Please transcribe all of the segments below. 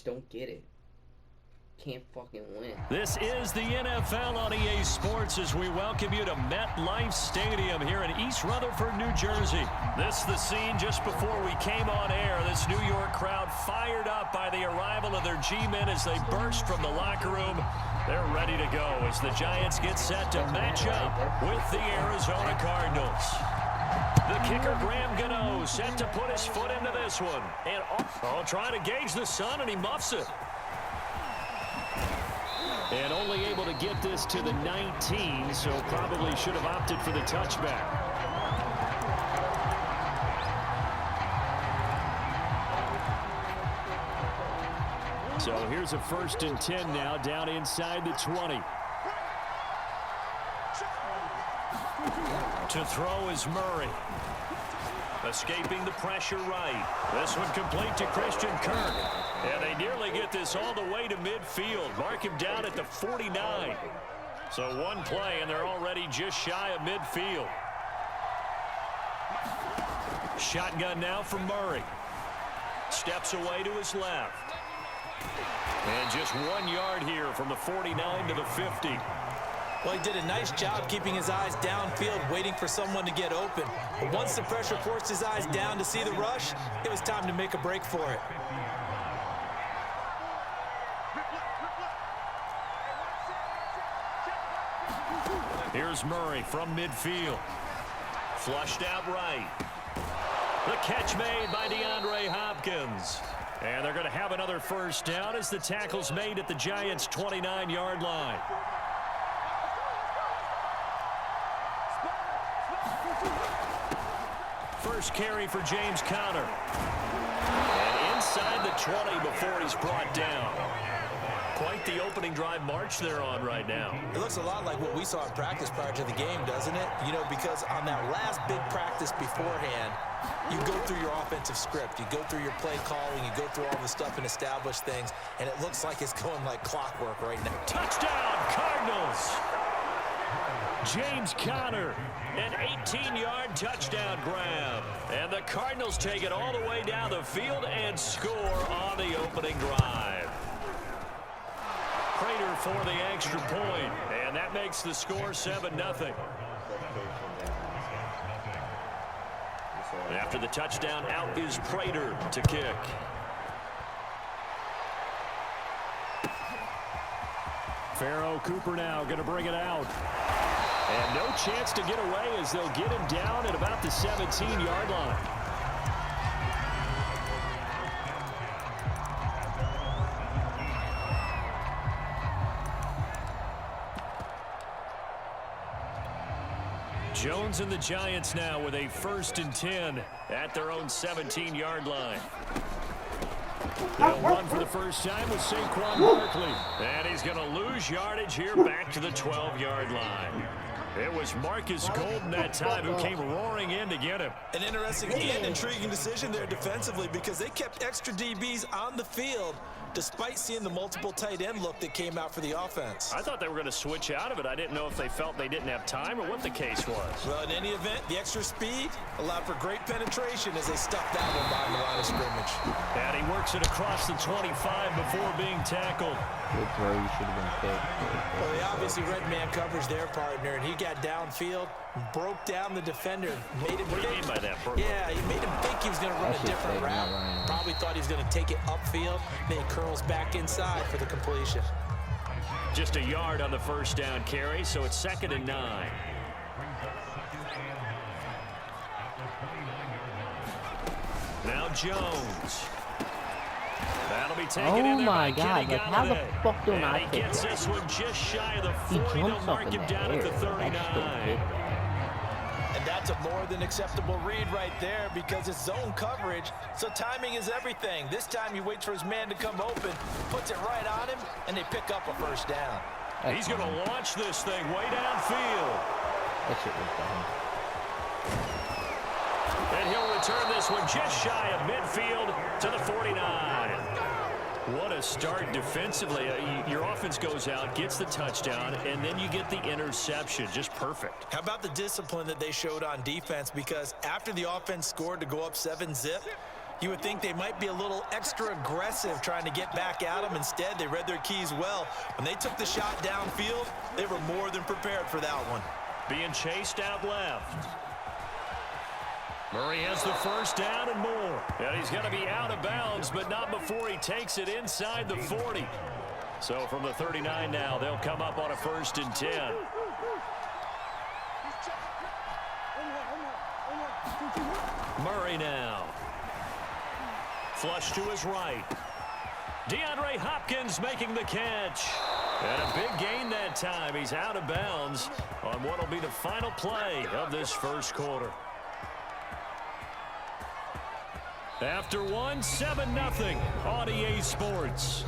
don't get it. Can't fucking win. This is the NFL on EA Sports as we welcome you to MetLife Stadium here in East Rutherford, New Jersey. This is the scene just before we came on air. This New York crowd fired up by the arrival of their G-men as they burst from the locker room. They're ready to go as the Giants get set to match up with the Arizona Cardinals. The kicker, Graham Gano, set to put his foot into this one. And trying to gauge the sun, and he muffs it. And only able to get this to the 19, so probably should have opted for the touchback. So here's a 1st and 10 now, down inside the 20. To throw is Murray. Escaping the pressure right. This one complete to Christian Kirk. And they nearly get this all the way to midfield. Mark him down at the 49. So one play, and they're already just shy of midfield. Shotgun now from Murray. Steps away to his left. And just 1 yard here from the 49 to the 50. Well, he did a nice job keeping his eyes downfield, waiting for someone to get open. But once the pressure forced his eyes down to see the rush, it was time to make a break for it. Here's Murray from midfield. Flushed out right. The catch made by DeAndre Hopkins. And they're going to have another 1st down as the tackle's made at the Giants' 29-yard line. First carry for James Conner. And inside the 20 before he's brought down. Quite the opening drive march they're on right now. It looks a lot like what we saw in practice prior to the game, doesn't it? You know, because on that last big practice beforehand, you go through your offensive script. You go through your play calling. You go through all the stuff and establish things. And it looks like it's going like clockwork right now. Touchdown, Cardinals! James Conner, an 18-yard touchdown grab. And the Cardinals take it all the way down the field and score on the opening drive. Prater for the extra point, and that makes the score 7-0. After the touchdown, out is Prater to kick. Pharaoh Cooper now going to bring it out. And no chance to get away as they'll get him down at about the 17-yard line. Jones and the Giants now with a 1st and 10 at their own 17-yard line. They'll run for the first time with Saquon Barkley. And he's going to lose yardage here back to the 12-yard line. It was Marcus Golden that time who came roaring in to get him. An interesting and intriguing decision there defensively because they kept extra DBs on the field despite seeing the multiple tight end look that came out for the offense. I thought they were going to switch out of it. I didn't know if they felt they didn't have time or what the case was. Well, in any event, the extra speed allowed for great penetration as they stuffed that one by the line of scrimmage. And he works it across the 25 before being tackled. Good throw, you should have been picked. Well, they obviously read man coverage their partner, and he got downfield, broke down the defender, made him What do you mean by that? Yeah, he made him think he was going to run a different route. Probably thought he was going to take it upfield, then he curls back inside for the completion. Just a yard on the 1st down carry, so it's 2nd and 9. Now Jones. That'll be taken in there by Kenny Galladay. And he gets this one just shy of the 40. They'll mark him down at the 39. And that's a more than acceptable read right there because it's zone coverage, so timing is everything. This time he waits for his man to come open, puts it right on him, and they pick up a 1st down. He's going to launch this thing way downfield. That shit was done. And he'll return this one just shy of midfield to the 49. What a start defensively. Your offense goes out, gets the touchdown, and then you get the interception. Just perfect. How about the discipline that they showed on defense? Because after the offense scored to go up 7-zip, You would think they might be a little extra aggressive trying to get back at them. Instead, they read their keys well. When they took the shot downfield, they were more than prepared for that one. Being chased out left. Murray has the first down and more. And he's going to be out of bounds, but not before he takes it inside the 40. So from the 39 now, they'll come up on a 1st and 10. Murray now. Flush to his right. DeAndre Hopkins making the catch. And a big gain that time. He's out of bounds on what will be the final play of this first quarter. After one, 7-0 on EA Sports.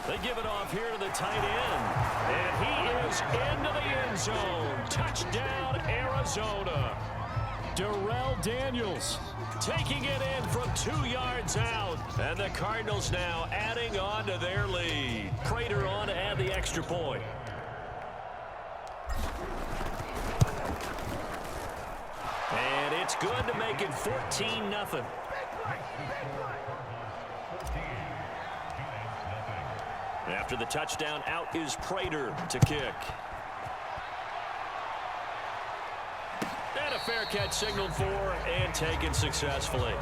They give it off here to the tight end. And he is into the end zone. Touchdown, Arizona. Darrell Daniels taking it in from 2 yards out. And the Cardinals now adding on to their lead. Prater on to add the extra point. And it's good to make it 14-0. After the touchdown, out is Prater to kick. And a fair catch signaled for and taken successfully.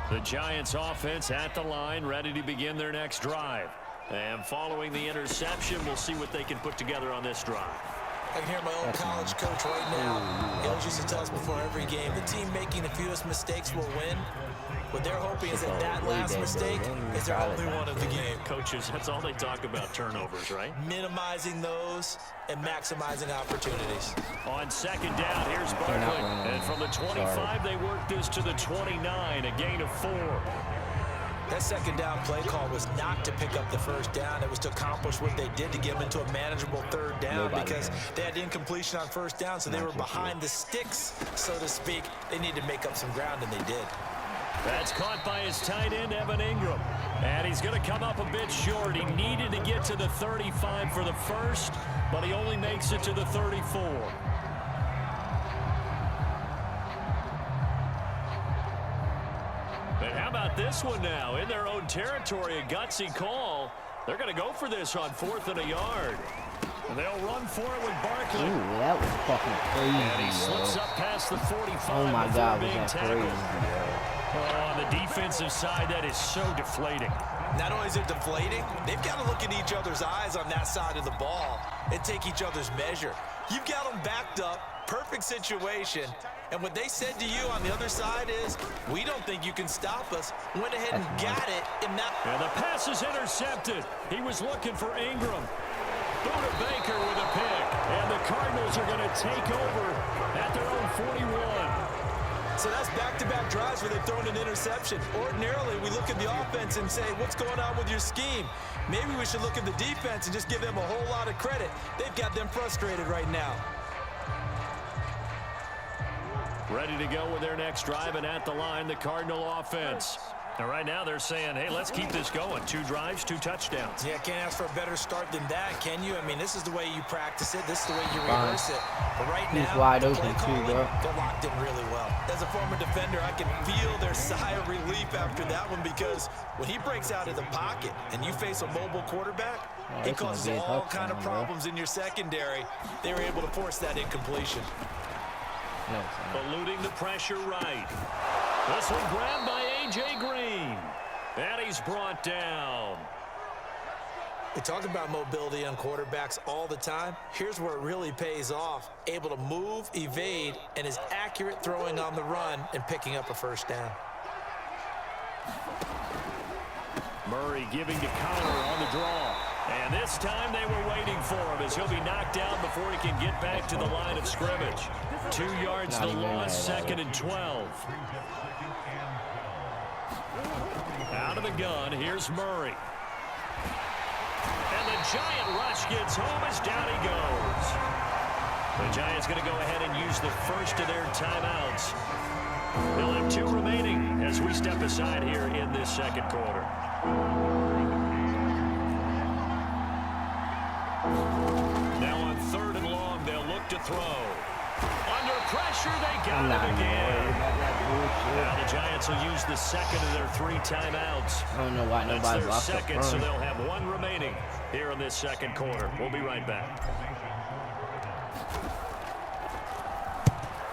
The Giants offense at the line, ready to begin their next drive. And following the interception, we'll see what they can put together on this drive. I can hear my old college coach right now. He always used to tell us before every game, the team making the fewest mistakes will win. What they're hoping is that last mistake is their only one of the game. Coaches, that's all they talk about, turnovers, right? Minimizing those and maximizing opportunities. On 2nd down, here's Barret. And from the 25, they work this to the 29, a gain of 4. That 2nd down play call was not to pick up the 1st down. It was to accomplish what they did to get them into a manageable 3rd down because they had incompletion on 1st down, so they were behind the sticks, so to speak. They needed to make up some ground, and they did. That's caught by his tight end, Evan Ingram. And he's going to come up a bit short. He needed to get to the 35 for the first, but he only makes it to the 34. And how about this one now? In their own territory, a gutsy call. They're going to go for this on 4th and a yard. And they'll run for it with Barkley. Ooh, that was fucking crazy, And he slips up past the 45 Oh my God, was being that tackled. crazy, Oh, on the defensive side, that is so deflating. Not only is it deflating, they've got to look in each other's eyes on that side of the ball and take each other's measure. You've got them backed up, perfect situation, and what they said to you on the other side is, we don't think you can stop us. Went ahead and got it in that. And the pass is intercepted. He was looking for Ingram. Buda Baker with a pick, and the Cardinals are going to take over at their own 41. So that's back-to-back drives where they've thrown an interception. Ordinarily, we look at the offense and say, what's going on with your scheme? Maybe we should look at the defense and just give them a whole lot of credit. They've got them frustrated right now. Ready to go with their next drive, and at the line, the Cardinal offense. And right now they're saying, hey, let's keep this going. 2 drives, 2 touchdowns. Yeah, can't ask for a better start than that, can you? I mean, this is the way you practice it. This is the way you rehearse it. But right He's now, wide the open play too, calling, bro. they're locked in really well. As a former defender, I can feel their sigh of relief after that one because when he breaks out of the pocket and you face a mobile quarterback, he causes all kind of problems in your secondary. They were able to force that incompletion. Eluding the pressure right. This one grabbed by A.J. Green. And he's brought down. We talk about mobility on quarterbacks all the time. Here's where it really pays off. Able to move, evade, and is accurate throwing on the run and picking up a 1st down. Murray giving to Connor on the draw. And this time they were waiting for him as he'll be knocked down before he can get back to the line of scrimmage. 2 yards the loss, 2nd and 12. Out of the gun, here's Murray. And the giant rush gets home as down he goes. The Giants going to go ahead and use the first of their timeouts. They'll have 2 remaining as we step aside here in this second quarter. Now on 3rd and long, they'll look to throw. Under pressure, they got it again. Now the Giants will use the second of their 3 timeouts. I don't know why nobody That's their locked second, up so front. they'll have 1 remaining here in this second quarter. We'll be right back.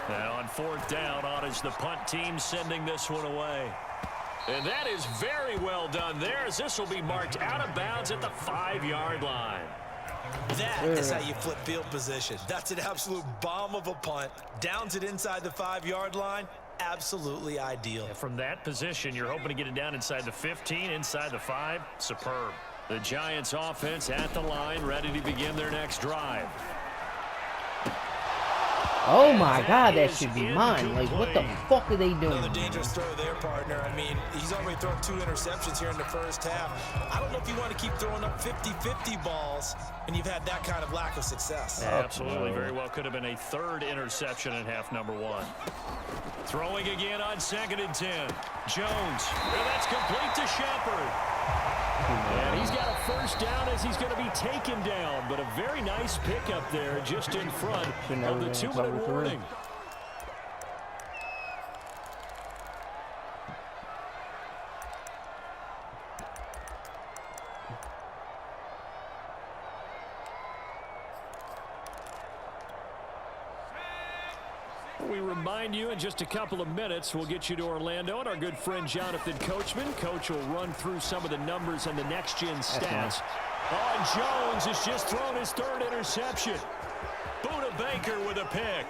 And on 4th down, on is the punt team sending this one away. And that is very well done there, as this will be marked out of bounds at the 5-yard line. That is how you flip field position. That's an absolute bomb of a punt. Downs it inside the 5-yard line. Absolutely ideal. And from that position, you're hoping to get it down inside the 15, inside the 5. Superb. The Giants offense at the line, ready to begin their next drive. Oh my God, that should be mine. Like, what the fuck are they doing? Another dangerous throw there, partner. I mean, he's already thrown 2 interceptions here in the first half. I don't know if you want to keep throwing up 50-50 balls and you've had that kind of lack of success. Yeah, absolutely. Very well could have been a 3rd interception in half number 1. Throwing again on 2nd and 10. Jones. And that's complete to Shepard. And he's got a first down as he's going to be taken down. But a very nice pickup there just in front of the 2-minute warning. We remind you in just a couple of minutes we'll get you to Orlando and our good friend Jonathan Coachman. Coach will run through some of the numbers and the next-gen stats. Oh, and Jones has just thrown his 3rd interception. Buda Baker with a pick.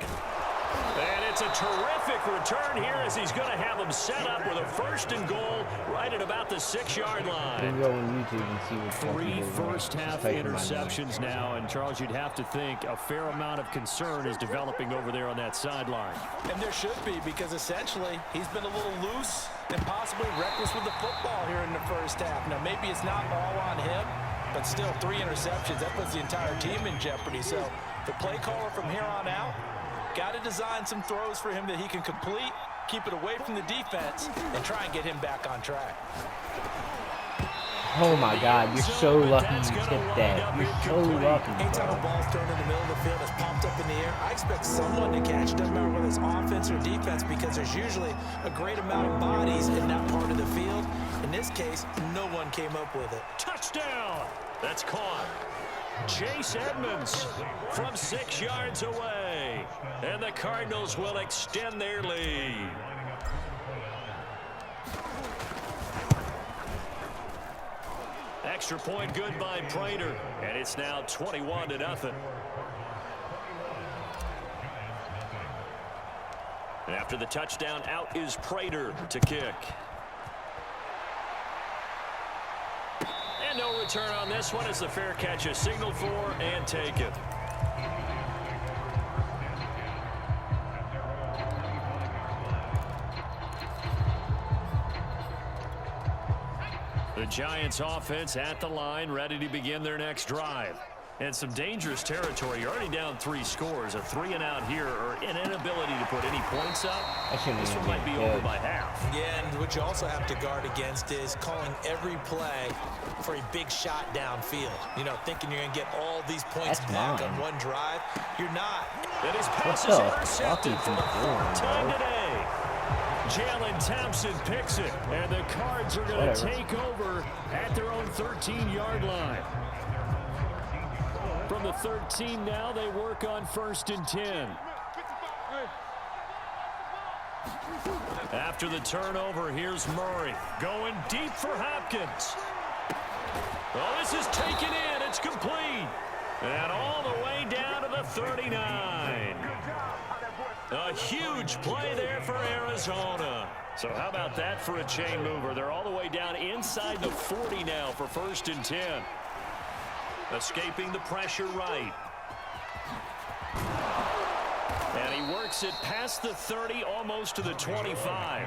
And it's a terrific return here as he's going to have him set up with a 1st and goal right at about the 6-yard You line. can go on YouTube and see what 3 first-half interceptions now, and Charles, you'd have to think a fair amount of concern is developing over there on that sideline. And there should be, because essentially he's been a little loose and possibly reckless with the football here in the first half. Now, maybe it's not all on him, but still 3 interceptions. That puts the entire team in jeopardy. So the play caller from here on out got to design some throws for him that he can complete, keep it away from the defense, and try and get him back on track. Oh my God, you're so lucky you tipped that. You're so lucky, Anytime a bro. ball's thrown in the middle of the field, it's pumped up in the air, I expect someone to catch. Doesn't matter whether it's offense or defense, because there's usually a great amount of bodies in that part of the field. In this case, no one came up with it. Touchdown! That's caught. Chase Edmonds from 6 yards away. And the Cardinals will extend their lead. Extra point good by Prater. And it's now 21-0. And after the touchdown, out is Prater to kick. And no return on this one as the fair catch is signaled for and taken. The Giants offense at the line, ready to begin their next drive. And some dangerous territory. You're already down 3 scores. A 3-and-out here, or an inability to put any points up. This one might be over by half. Yeah, and what you also have to guard against is calling every play for a big shot downfield. You know, thinking you're going to get all these points back on one drive. You're not. And his pass is intercepted for the 4th time today. Jalen Thompson picks it, and the Cards are going to take over at their own 13-yard line. From the 13 now, they work on 1st and 10. After the turnover, here's Murray going deep for Hopkins. Oh, this is taken in. It's complete. And all the way down to the 39. A huge play there for Arizona. So how about that for a chain mover? They're all the way down inside the 40 now for 1st and 10. Escaping the pressure right. And he works it past the 30, almost to the 25.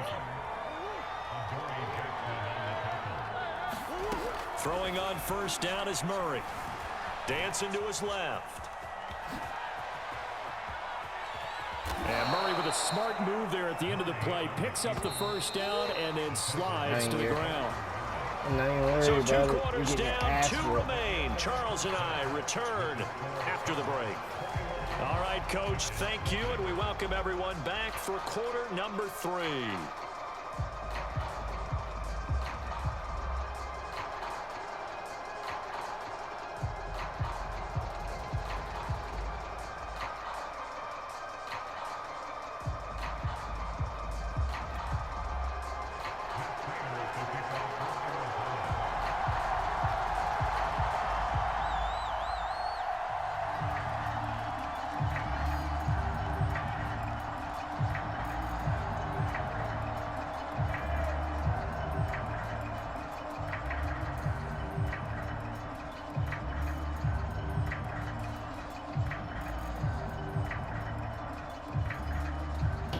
Throwing on 1st down is Murray. Dancing to his left. And Murray with a smart move there at the end of the play. Picks up the first down and then slides to the ground. I'm not even worried So about 2 it. quarters down, 2 remain. Charles and I return after the break. All right, Coach, thank you, and we welcome everyone back for quarter number 3.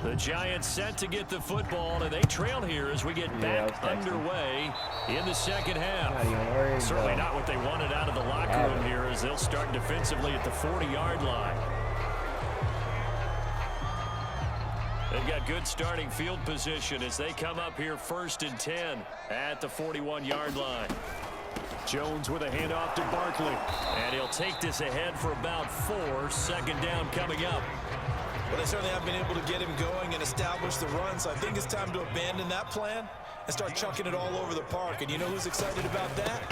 The Giants set to get the football, and they trail here as we get back underway in the second half. Not even worried. Certainly not what they wanted out of the locker room here as they'll start defensively at the 40-yard line. They've got good starting field position as they come up here 1st and 10 at the 41-yard line. Jones with a handoff to Barkley, and he'll take this ahead for about 4. 2nd down coming up. Well, they certainly have been able to get him going and establish the run, so I think it's time to abandon that plan and start chucking it all over the park. And you know who's excited about that?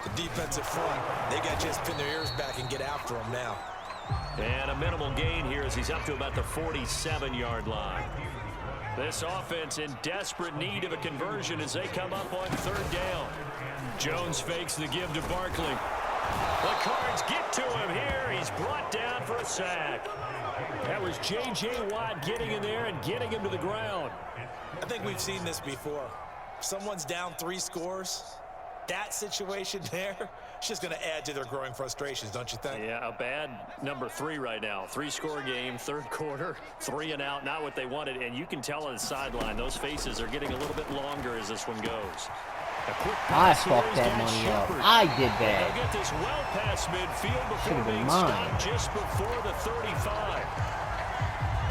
The defensive front. They got to just pin their ears back and get after him now. And a minimal gain here as he's up to about the 47-yard line. This offense in desperate need of a conversion as they come up on 3rd down. Jones fakes the give to Barkley. The Cards get to him here. He's brought down for a sack. That was J.J. Watt getting in there and getting him to the ground. I think we've seen this before. Someone's down 3 scores. That situation there, it's just going to add to their growing frustrations, don't you think? Yeah, a bad number 3 right now. 3-score game, 3rd quarter, 3 and out, not what they wanted. And you can tell on the sideline, those faces are getting a little bit longer as this one goes. I fucked that money up. I did that. They'll get this well past midfield before being stopped just before the 35.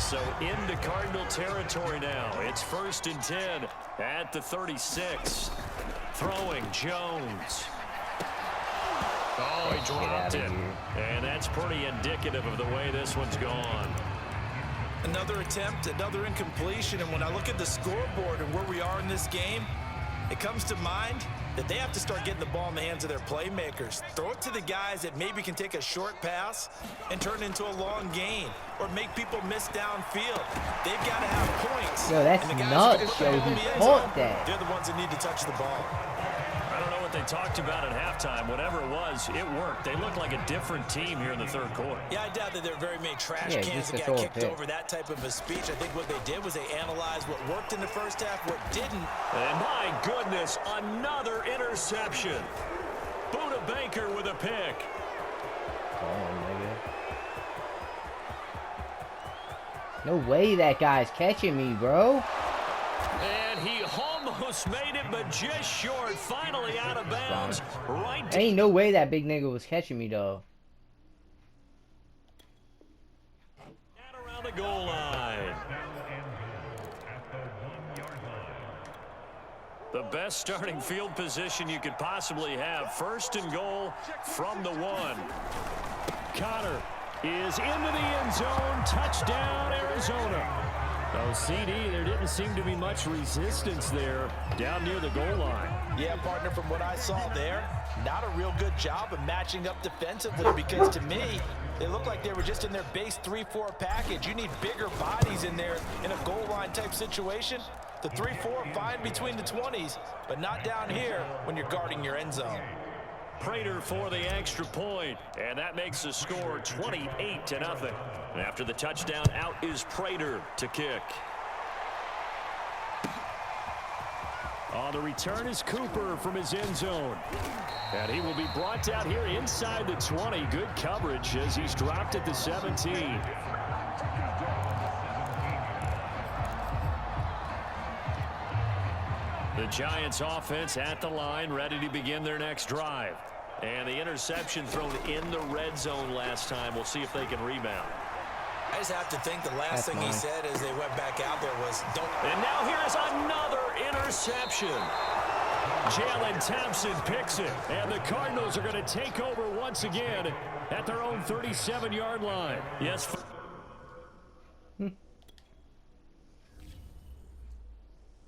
So into Cardinal territory now. It's 1st and 10 at the 36. Throwing Jones. Oh, he dropped it. And that's pretty indicative of the way this one's gone. Another attempt, another incompletion. And when I look at the scoreboard and where we are in this game, it comes to mind that they have to start getting the ball in the hands of their playmakers. Throw it to the guys that maybe can take a short pass and turn it into a long gain or make people miss downfield. They've got to have points. Yo, that's nuts, yo. He caught that. They're the ones that need to touch the ball. I don't know what they talked about at halftime. Whatever it was, it worked. They look like a different team here in the 3rd quarter. Yeah, I doubt that there are very many trash cans that got kicked over that type of a speech. I think what they did was they analyzed what worked in the first half, what didn't. And my goodness, another interception. Buda Baker with a pick. No way that guy's catching me, bro. And he almost made it, but just short. Finally out of bounds. Right. Ain't no way that big nigga was catching me, though. And around the goal line. The best starting field position you could possibly have. 1st and goal from the 1. Connor is into the end zone. Touchdown, Arizona. Oh, CD, there didn't seem to be much resistance there down near the goal line. Yeah, partner, from what I saw there, not a real good job of matching up defensively because to me, they looked like they were just in their base 3-4 package. You need bigger bodies in there in a goal line type situation. The 3-4 fine between the 20s, but not down here when you're guarding your end zone. Prater for the extra point, and that makes the score 28-0. After the touchdown, out is Prater to kick. On the return is Cooper from his end zone. And he will be brought down here inside the 20. Good coverage as he's dropped at the 17. The Giants offense at the line, ready to begin their next drive. And the interception thrown in the red zone last time. We'll see if they can rebound. I just have to think the last thing he said as they went back out there was, don't. And now here's another interception. Jalen Thompson picks it, and the Cardinals are going to take over once again at their own 37-yard line. Yes.